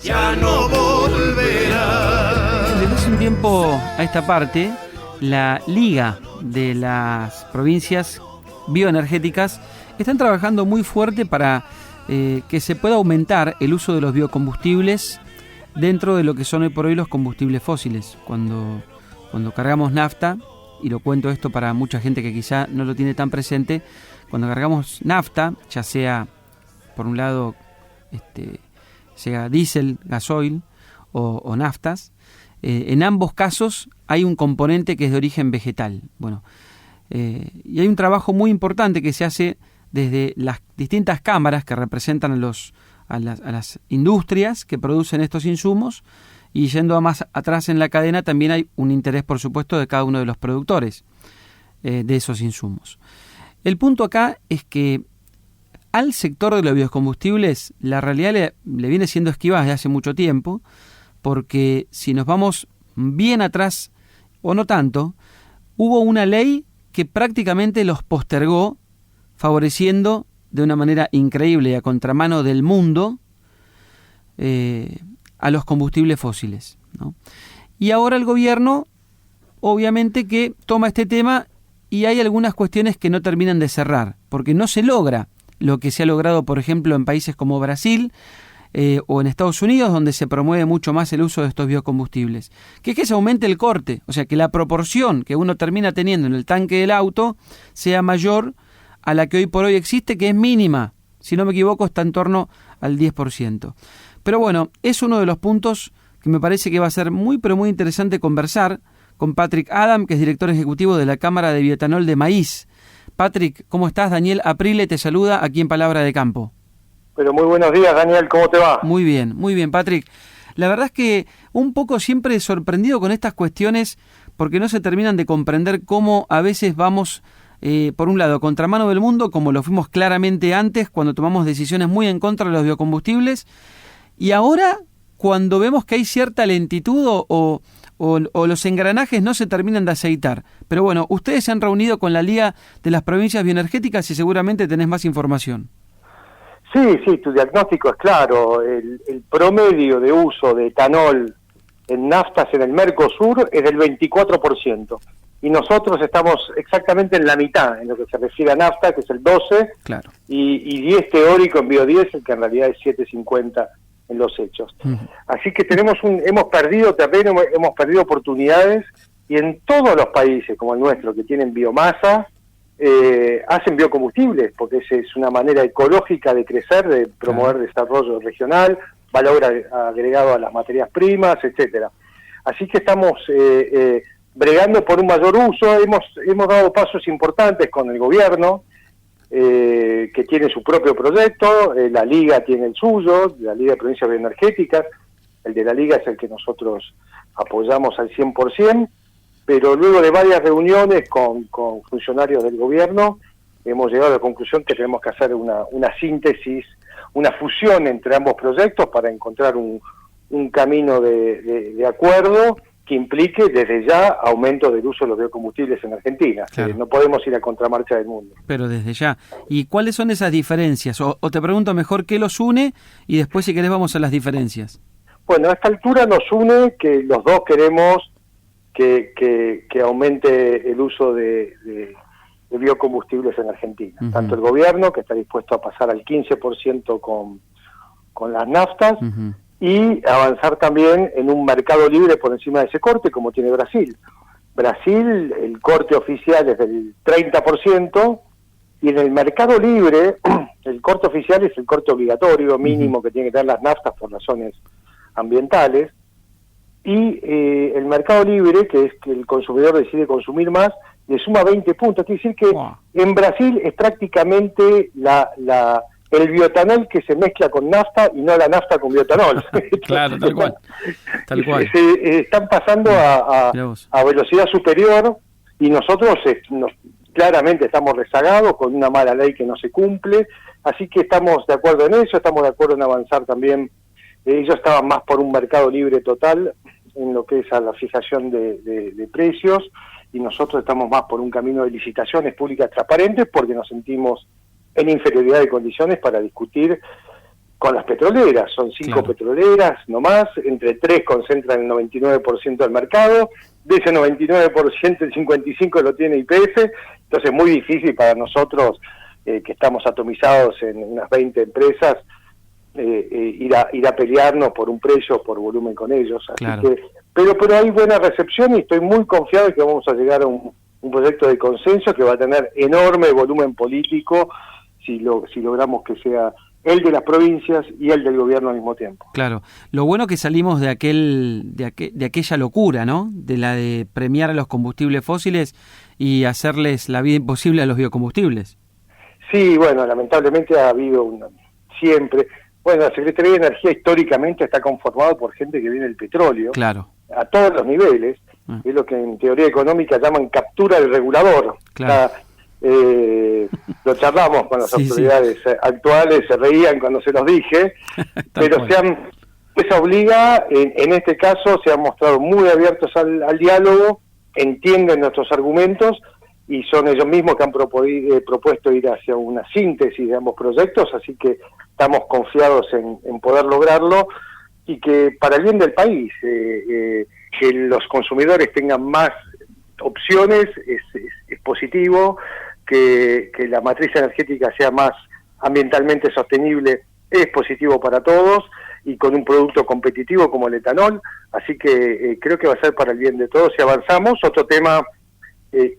ya no volverá. Desde hace un tiempo a esta parte, la Liga de las Provincias Bioenergéticas están trabajando muy fuerte para que se pueda aumentar el uso de los biocombustibles dentro de lo que son hoy por hoy los combustibles fósiles. Cuando cargamos nafta, y lo cuento esto para mucha gente que quizá no lo tiene tan presente, cuando cargamos nafta, ya sea por un lado sea diésel, gasoil o naftas, en ambos casos hay un componente que es de origen vegetal. Bueno, y hay un trabajo muy importante que se hace desde las distintas cámaras que representan a las industrias que producen estos insumos, y yendo más atrás en la cadena también hay un interés, por supuesto, de cada uno de los productores de esos insumos. El punto acá es que al sector de los biocombustibles la realidad le viene siendo esquiva desde hace mucho tiempo, porque si nos vamos bien atrás, o no tanto, hubo una ley que prácticamente los postergó, favoreciendo de una manera increíble y a contramano del mundo a los combustibles fósiles, ¿no? Y ahora el gobierno, obviamente que toma este tema y hay algunas cuestiones que no terminan de cerrar, porque no se logra lo que se ha logrado, por ejemplo, en países como Brasil o en Estados Unidos, donde se promueve mucho más el uso de estos biocombustibles, que es que se aumente el corte, o sea, que la proporción que uno termina teniendo en el tanque del auto sea mayor a la que hoy por hoy existe, que es mínima, si no me equivoco está en torno al 10%. Pero bueno, es uno de los puntos que me parece que va a ser muy pero muy interesante conversar con Patrick Adam, que es director ejecutivo de la Cámara de Bioetanol de Maíz. Patrick, ¿cómo estás? Daniel Aprile te saluda aquí en Palabra de Campo. Pero muy buenos días, Daniel, ¿cómo te va? Muy bien, Patrick. La verdad es que un poco siempre sorprendido con estas cuestiones, porque no se terminan de comprender cómo a veces vamos, por un lado, contramano del mundo, como lo fuimos claramente antes, cuando tomamos decisiones muy en contra de los biocombustibles, y ahora cuando vemos que hay cierta lentitud o los engranajes no se terminan de aceitar. Pero bueno, ustedes se han reunido con la Liga de las Provincias Bioenergéticas y seguramente tenés más información. Sí, tu diagnóstico es claro. El promedio de uso de etanol en naftas en el Mercosur es del 24%. Y nosotros estamos exactamente en la mitad, en lo que se refiere a nafta, que es el 12%, claro, y 10 teórico en biodiesel, que en realidad es 7,50 en los hechos. Así que hemos perdido terreno, hemos perdido oportunidades, y en todos los países, como el nuestro, que tienen biomasa, hacen biocombustibles, porque es una manera ecológica de crecer, de promover desarrollo regional, valor agregado a las materias primas, etcétera. Así que estamos bregando por un mayor uso. Hemos dado pasos importantes con el gobierno, que tiene su propio proyecto, la Liga tiene el suyo, la Liga de Provincias Bioenergéticas. El de la Liga es el que nosotros apoyamos al 100%, pero luego de varias reuniones con funcionarios del gobierno, hemos llegado a la conclusión que tenemos que hacer una síntesis, una fusión entre ambos proyectos para encontrar un camino de acuerdo que implique desde ya aumento del uso de los biocombustibles en Argentina. Claro. No podemos ir a contramarcha del mundo. Pero desde ya. ¿Y cuáles son esas diferencias? O te pregunto mejor qué los une y después, si querés, vamos a las diferencias. Bueno, a esta altura nos une que los dos queremos que aumente el uso de biocombustibles en Argentina. Uh-huh. Tanto el gobierno, que está dispuesto a pasar al 15% con las naftas, uh-huh, y avanzar también en un mercado libre por encima de ese corte, como tiene Brasil. Brasil, el corte oficial es del 30%, y en el mercado libre, el corte oficial es el corte obligatorio, mínimo, uh-huh, que tienen que tener las naftas por razones ambientales, y el mercado libre, que es que el consumidor decide consumir más, le suma 20 puntos. Quiere decir que en Brasil es prácticamente el bioetanol que se mezcla con nafta y no la nafta con bioetanol. Claro, tal cual. Están pasando a velocidad superior, y nosotros claramente estamos rezagados con una mala ley que no se cumple, así que estamos de acuerdo en eso, estamos de acuerdo en avanzar también. Ellos estaban más por un mercado libre total en lo que es a la fijación de precios, y nosotros estamos más por un camino de licitaciones públicas transparentes, porque nos sentimos en inferioridad de condiciones para discutir con las petroleras. Son 5 Claro. petroleras nomás, entre 3 concentran el 99% del mercado, de ese 99% el 55% lo tiene YPF, entonces es muy difícil para nosotros, que estamos atomizados en unas 20 empresas, ir a pelearnos por un precio, por volumen con ellos. Así Claro. que, pero hay buena recepción y estoy muy confiado de que vamos a llegar a un proyecto de consenso que va a tener enorme volumen político si logramos que sea el de las provincias y el del gobierno al mismo tiempo. Claro. Lo bueno que salimos de aquella locura, ¿no? De la de premiar a los combustibles fósiles y hacerles la vida imposible a los biocombustibles. Sí, bueno, lamentablemente ha habido siempre... Bueno, la Secretaría de Energía históricamente está conformado por gente que viene del petróleo, Claro. a todos los niveles, es lo que en teoría económica llaman captura del regulador. Claro. Lo charlamos con las Sí, autoridades actuales, se reían cuando se los dije, Tal pero cual. eso obliga, en este caso se han mostrado muy abiertos al diálogo, entienden nuestros argumentos y son ellos mismos que han propuesto ir hacia una síntesis de ambos proyectos, así que estamos confiados en poder lograrlo y que para el bien del país, que los consumidores tengan más opciones es positivo, que la matriz energética sea más ambientalmente sostenible es positivo para todos y con un producto competitivo como el etanol, así que creo que va a ser para el bien de todos si avanzamos. Otro tema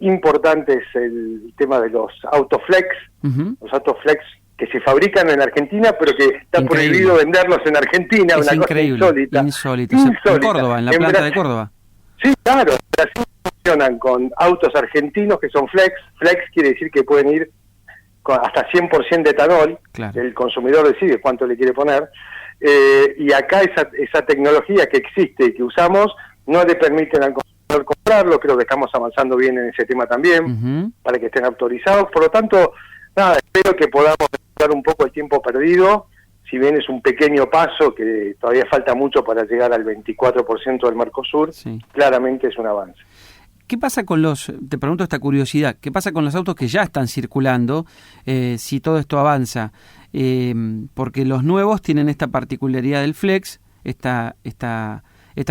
importante es el tema de los autoflex, los autoflex que se fabrican en Argentina, pero que está Increíble. prohibido venderlos en Argentina, Es una increíble, cosa insólita. insólito. En Córdoba, en la planta de Córdoba. Sí, claro, así funcionan con autos argentinos que son flex. Flex quiere decir que pueden ir con hasta 100% de etanol, Claro. el consumidor decide cuánto le quiere poner, y acá esa tecnología que existe y que usamos no le permiten al consumidor comprarlo. Creo que estamos avanzando bien en ese tema también, para que estén autorizados. Por lo tanto, nada, espero que podamos dar un poco el tiempo perdido, si bien es un pequeño paso, que todavía falta mucho para llegar al 24% del Mercosur, Sí. claramente es un avance. ¿Qué pasa con te pregunto esta curiosidad, qué pasa con los autos que ya están circulando, si todo esto avanza? Porque los nuevos tienen esta particularidad del flex, esta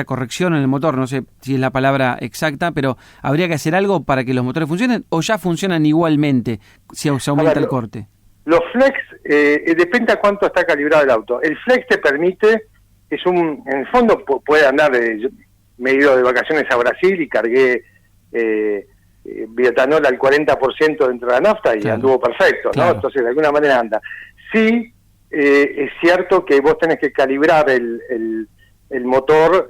corrección en el motor, no sé si es la palabra exacta, pero ¿habría que hacer algo para que los motores funcionen o ya funcionan igualmente si se aumenta el corte? Los flex, depende a cuánto está calibrado el auto. El flex te permite, en el fondo puede andar, me he ido de vacaciones a Brasil y cargué bioetanol al 40% dentro de la nafta y Claro. anduvo perfecto, ¿no? Claro. Entonces de alguna manera anda. Sí, es cierto que vos tenés que calibrar el motor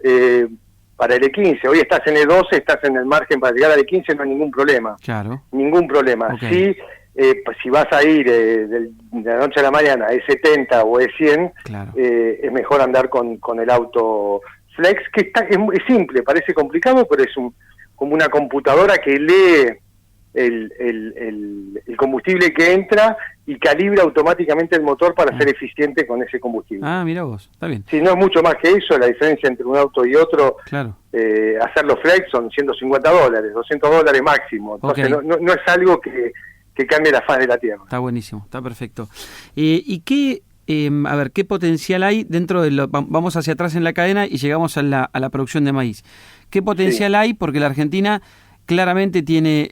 para el E15. Hoy estás en E12, estás en el margen para llegar al E15, no hay ningún problema. Claro. Ningún problema. Okay. Sí, pues si vas a ir de la noche a la mañana a E70 o E100, Claro. es mejor andar con el auto flex, que es simple, parece complicado, pero es como una computadora que lee el combustible que entra y calibra automáticamente el motor para ser eficiente con ese combustible. Ah, mira vos, está bien. Si no es mucho más que eso, la diferencia entre un auto y otro, Claro. hacerlo flex son $150, $200 máximo. Entonces Ok. no es algo que cambie la faz de la Tierra. Está buenísimo, está perfecto. ¿Y qué, a ver, qué potencial hay dentro de vamos hacia atrás en la cadena y llegamos a la producción de maíz? ¿Qué potencial hay? Porque la Argentina claramente tiene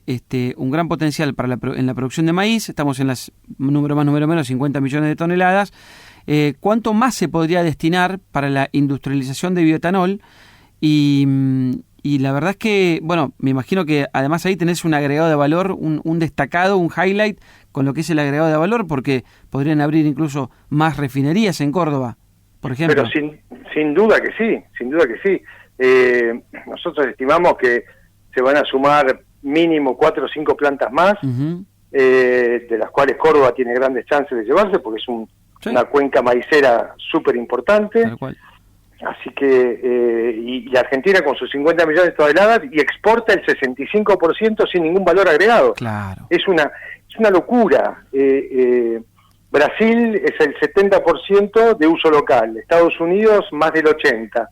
un gran potencial en la producción de maíz. Estamos en las número menos 50 millones de toneladas. ¿Cuánto más se podría destinar para la industrialización de bioetanol? Y la verdad es que, bueno, me imagino que además ahí tenés un agregado de valor, un destacado, un highlight con lo que es el agregado de valor, porque podrían abrir incluso más refinerías en Córdoba, por ejemplo. Pero sin duda que sí, sin duda que sí. Nosotros estimamos que se van a sumar mínimo 4 o 5 plantas más, de las cuales Córdoba tiene grandes chances de llevarse, porque es una cuenca maicera súper importante. Tal cual. Así que, y la Argentina con sus 50 millones de toneladas y exporta el 65% sin ningún valor agregado. Claro. Es una locura. Brasil es el 70% de uso local, Estados Unidos más del 80%.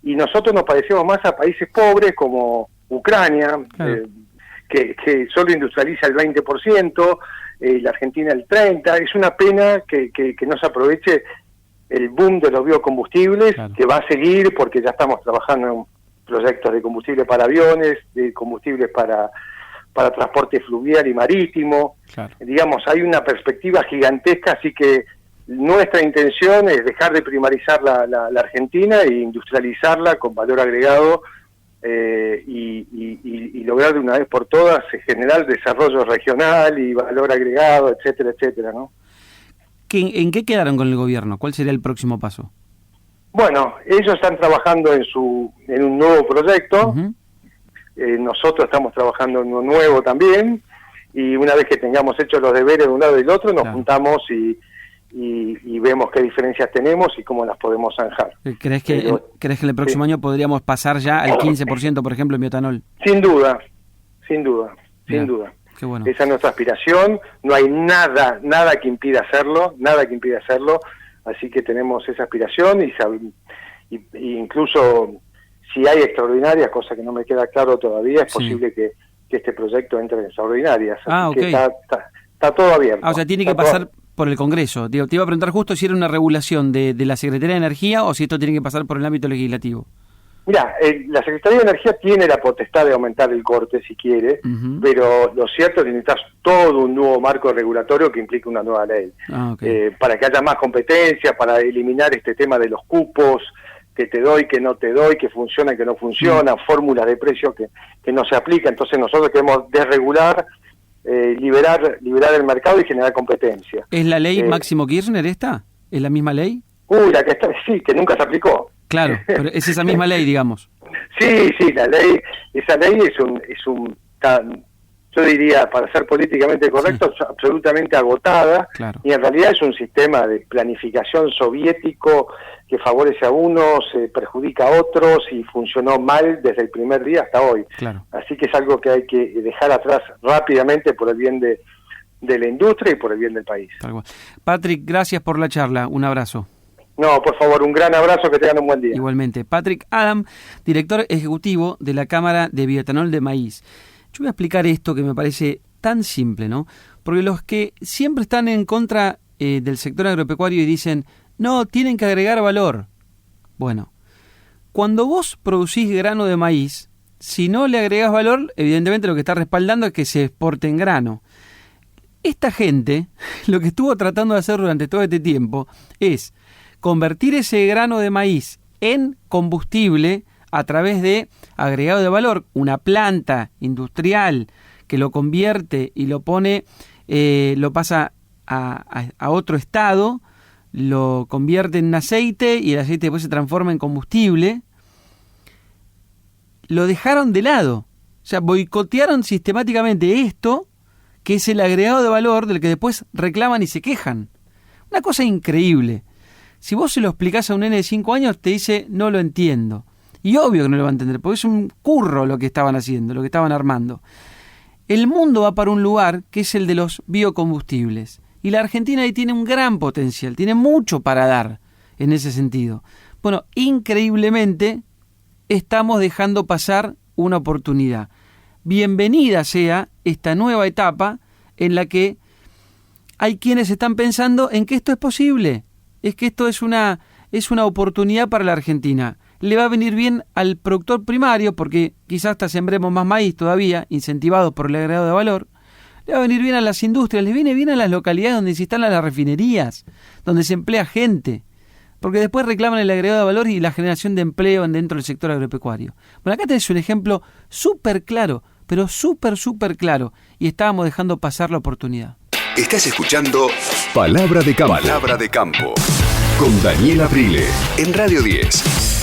Y nosotros nos parecemos más a países pobres como Ucrania, Claro. que solo industrializa el 20%, la Argentina el 30%. Es una pena que no se aproveche el boom de los biocombustibles, claro, que va a seguir porque ya estamos trabajando en proyectos de combustible para aviones, de combustible para transporte fluvial y marítimo. claro. Digamos, hay una perspectiva gigantesca, así que nuestra intención es dejar de primarizar la Argentina e industrializarla con valor agregado, y lograr de una vez por todas generar desarrollo regional y valor agregado, etcétera, etcétera, ¿no? ¿En qué quedaron con el gobierno? ¿Cuál sería el próximo paso? Bueno, ellos están trabajando en un nuevo proyecto. Uh-huh. Nosotros estamos trabajando en uno nuevo también, y una vez que tengamos hechos los deberes de un lado y del otro, nos claro, juntamos y vemos qué diferencias tenemos y cómo las podemos zanjar. ¿Crees que en el próximo año podríamos pasar ya al 15%, por ejemplo, en bioetanol? Sin duda, sin Bien, duda. qué bueno. Esa es nuestra aspiración, no hay nada que impida hacerlo, así que tenemos esa aspiración y incluso si hay extraordinarias, cosa que no me queda claro todavía, es posible que este proyecto entre en extraordinarias, así que está todo abierto. O sea, tiene que pasar por el Congreso. Te iba a preguntar justo si era una regulación de la Secretaría de Energía o si esto tiene que pasar por el ámbito legislativo. Mira, la Secretaría de Energía tiene la potestad de aumentar el corte si quiere, uh-huh, pero lo cierto es que necesitas todo un nuevo marco regulatorio que implique una nueva ley. Okay. Para que haya más competencia, para eliminar este tema de los cupos, que te doy, que no te doy, que funciona, que no funciona, fórmulas de precios que no se aplican. Entonces nosotros queremos desregular, liberar el mercado y generar competencia. ¿Es la ley Máximo Kirchner esta? ¿Es la misma ley? La que está, sí, que nunca se aplicó. Claro, pero es esa misma ley, digamos. Sí, esa ley yo diría, para ser políticamente correcto, absolutamente agotada, claro, y en realidad es un sistema de planificación soviético que favorece a unos, perjudica a otros, y funcionó mal desde el primer día hasta hoy. claro. Así que es algo que hay que dejar atrás rápidamente por el bien de la industria y por el bien del país. Tal cual. Patrick, gracias por la charla. Un abrazo. No, por favor, un gran abrazo, que tengan un buen día. Igualmente. Patrick Adam, director ejecutivo de la Cámara de Bioetanol de Maíz. Yo voy a explicar esto que me parece tan simple, ¿no? Porque los que siempre están en contra del sector agropecuario y dicen, no, tienen que agregar valor. Bueno, cuando vos producís grano de maíz, si no le agregás valor, evidentemente lo que está respaldando es que se exporte en grano. Esta gente, lo que estuvo tratando de hacer durante todo este tiempo es convertir ese grano de maíz en combustible a través de agregado de valor, una planta industrial que lo convierte y lo pone, lo pasa a otro estado, lo convierte en aceite y el aceite después se transforma en combustible. Lo dejaron de lado, o sea, boicotearon sistemáticamente esto, que es el agregado de valor del que después reclaman y se quejan. Una cosa increíble. Si vos se lo explicás a un nene de 5 años, te dice, no lo entiendo. Y obvio que no lo va a entender, porque es un curro lo que estaban haciendo, lo que estaban armando. El mundo va para un lugar que es el de los biocombustibles. Y la Argentina ahí tiene un gran potencial, tiene mucho para dar en ese sentido. Bueno, increíblemente estamos dejando pasar una oportunidad. Bienvenida sea esta nueva etapa en la que hay quienes están pensando en que esto es posible. Es que esto es una oportunidad para la Argentina. Le va a venir bien al productor primario, porque quizás hasta sembremos más maíz todavía, incentivados por el agregado de valor. Le va a venir bien a las industrias, le viene bien a las localidades donde se instalan las refinerías, donde se emplea gente, porque después reclaman el agregado de valor y la generación de empleo dentro del sector agropecuario. Bueno, acá tenés un ejemplo súper claro, pero súper claro, y estábamos dejando pasar la oportunidad. Estás escuchando Palabra de Campo. Palabra de Campo. Con Daniel Aprile, en Radio 10.